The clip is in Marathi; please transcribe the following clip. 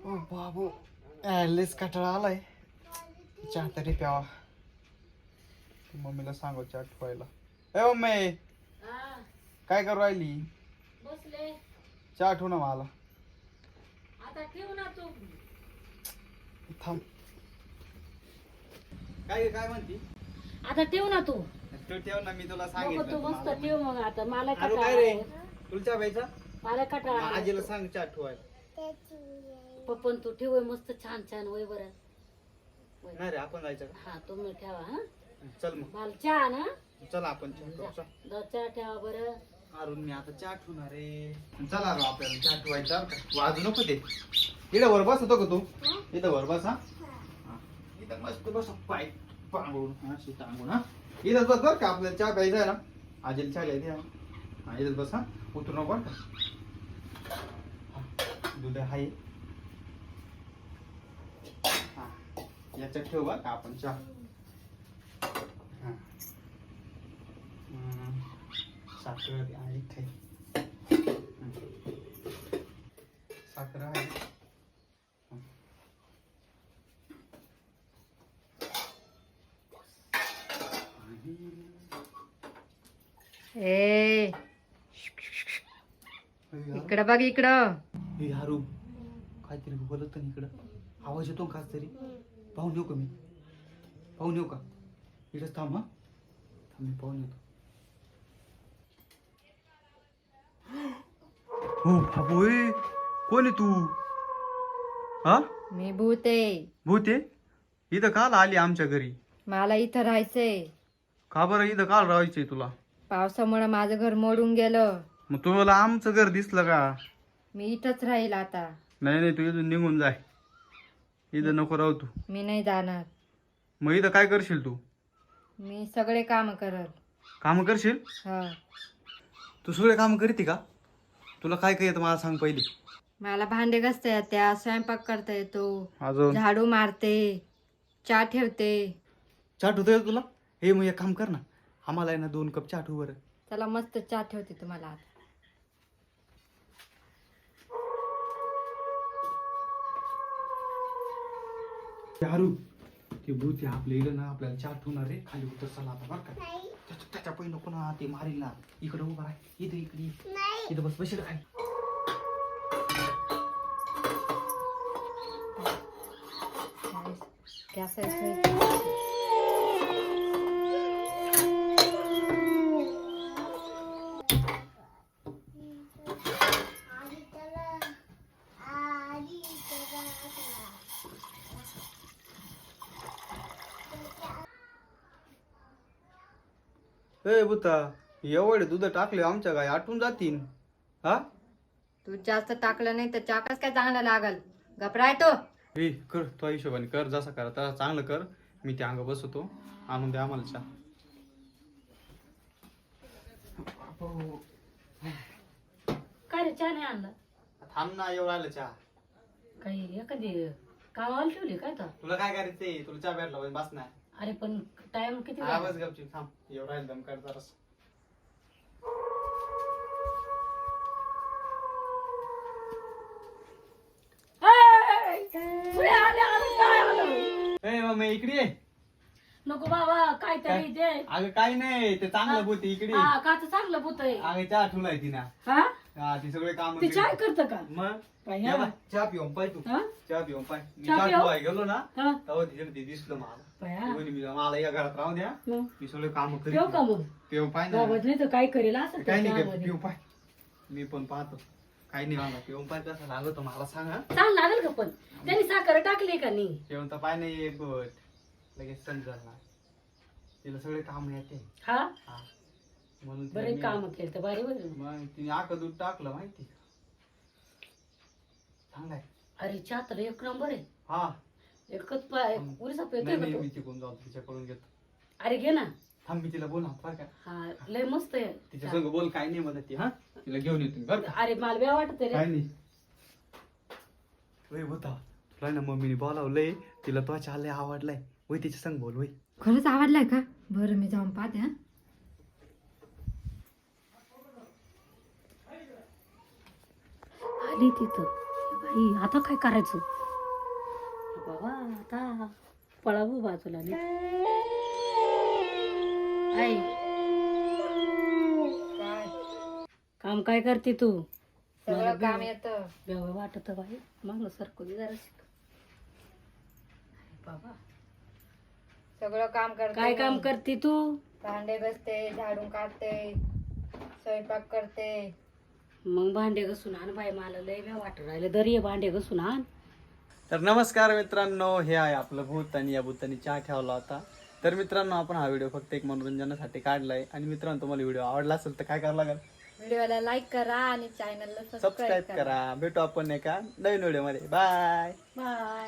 ओ बाबू ॲलेच कटाळा आलाय. चहा तरी प्यावा. मम्मीला सांगू चहा ठेवायला. ए मम्मी काय करू राहिली? बसले. चहा ठेव ना मला. आता ठेव ना तू. थांब. काय काय म्हणती? आता ठेव ना तू. तू ठेव ना, मी तुला नको सांगितलं. तू मस्त ठेव मग. आता मला अरे कटाळा काय रे? आलाय. तुला चहा प्यायचा? मला कटाळा आलाय. आजीला सांग चहा ठेवायला. पप्पन तू ठेव मस्त छान छान वय बरं. नाही रे, आपण जायचं का? हा तुम्ही ठेवा. हा चल मग. मला चहा ना. चला आपण चहा करू. चल. चहा ठेवा बरं. अरुण मी आता चहा ठेवणार रे. चला रे, आपल्याला चहा ठेवायचा. वाजू नको ते. इथं वर बस होतो का तू? इथं वर बस. हा इथं मस्त बस. पाय पांगून हा शीत अंगून. हा इथंच बस बर का. आपल्याला चहा प्यायचा आहे ना. आजीला चहा घ्यायची. हा इथंच बस. हा उतरू नको बरं का. दूध आहे. हा याच्यात ठेव बरं का आपण चहा. हा साखर आहे काही. साखर आहे. ए इकडं बघ इकडं. हे हारू काहीतरी बोलत नाही इकडं. आवाज येतो का तरी? पाहून येऊ का मी? पाहून येऊ का? इकडंच थांब. हा थांब, मी पाहून येतो. हो बाबू, कोण आहे तू? हा मी भूत आहे. भूत आहे? इथं काल आली आमच्या घरी? मला इथं राहायचंय. का बरं इथं काल राहायचंय तुला? पावसामुळे माझं घर मोडून गेलं. मग तुम्हाला आमचं घर दिसलं का? मी इथंच राहील आता. नाही नाही, तू इथून निघून जाय. इथं नको राहू तू. मी नाही जाणार. मग इथं काय करशील तू? मी सगळे काम करल. काम करशील? हा. तू सगळे काम करते का? तुला काय काय येतं मला सांग पहिले. मला भांडे घासता येत्या, स्वयंपाक करता येतो, अजून झाडू मारते, चहा ठेवते. चहा ठेवतोय तुला? हे मग एक काम कर ना, आम्हाला आहे ना 2 कप चहा ठेव बरं. चला मस्त चहा ठेवते तुम्हाला आता. हारू ते भूत आहे आपल्या इकडे ना, आपल्याला चहा ठेवणार रे. खाली उतर चला आता बरं का. त्याच्या पै नको ना, ते मारील ना. इकडे उभा आहे. इथे इकडे इथं बस. बसेल काय? गॅस आहे. ए भूता, एवढे दूध टाकले आमच्या गाय आटून जातील. हा तू जास्त टाकलं नाही तर चाकच काय चांगला लागल. घबराय तो. हे कर तो हिशोबाने कर, जसा करा तसा चांगलं कर. मी त्या अंग बसवतो. आणून द्या आम्हाला चहा. काय रे चहा नाही आणला? थांब ना, एवढं आलं चहा. काही एखादी कामाला ठेवली काय तर? तुला काय करायचंय? तुला चहा भेटला बस ना. अरे पण टाइम किती हा झाला? बस गपचूप थांब. एवढं आहे दम कर जरास. ए मम्मी इकडे ये. नको बाबा काहीतरी दे. अगं काही नाही, ते चांगलं भूत आहे, इकडे ये. हा का तर चांगलं भूत आहे. अगं चहा ठेवलाय तिना. हा हा ती सगळे काम ते चाय करतं का? मग बाई, ये हा. बा, चहा पिऊन पाय तू. हा? चहा पिऊन पाय. मी चहा चहा पिऊ? ठेवाय गेलो ना, हा? तेव्हा तिथे ते दिसलं मला. बाई, हा. ती म्हणे, मला या घरात राहू द्या, मग मी सगळे काम ठेव का करीत. मग? पिऊन पाय ना. बाबा नाही तर काय करेल असं काही नाही चहामध्ये. पिऊन पाय. मी पण पाहतो. काही नाही मला पिऊन पाय कसं लागतो मला सांग. हा चांगलं लागेल का पण? त्यांनी साखर टाकली का नाही? पिऊन तर पाय नाही बट लगेच समजायला तिला सगळे काम येते. हा हा म्हणून बरे तिला काम केलं तर बरे बरे. मग तिने आक दूध टाकलं माहिती. चांगलाय. अरे चहा तर एक नंबर आहे. हा एकच पाय पुरेसा नाही पेतोय नाही, का मी तो? तिकडून जातो तिच्याकडून घेतो. अरे घे ना. थांब मी तिला बोला बरं का. हा लय मस्त आहे. तिच्या संग बोल, काय नाही म्हणत ती. हा तिला घेऊन येतो मी, बरं का. अरे मला बी वाटत काय रे. नाही. वय होता तुला ना मम्मीने बोलावलंय. तिला तो चहा लय आवडलाय. वय तिच्या संग बोल. वय खरंच आवडलाय का? बरं मी जाऊन पाहते. हा आली तिथं. बाई आता काय करायचं बाबा आता पळावं बाजूला नाही आई काय काम काय करते तू सगळं काम येतं. बेवं वाटत बाई मागलं सरकू दे जरा बाबा सगळं काम करते. काय काम करते तू भांडे घासते, झाडून काढते, स्वयंपाक करते. मग भांडे घासून आण बाई मला लय वेळ वाटत राहिले दरी भांडे घासून आण. तर नमस्कार मित्रांनो, हे आहे आपलं भूत आणि या भूतानी चहा ठेवला होता. तर मित्रांनो, आपण हा व्हिडिओ फक्त एक मनोरंजनासाठी काढलाय. आणि मित्रांनो, तुम्हाला व्हिडिओ आवडला असेल तर काय करावं लागेल, व्हिडिओला लाईक करा आणि चॅनलला सबस्क्राईब करा. भेटू आपण एका नवीन व्हिडिओ मध्ये. बाय. बाय.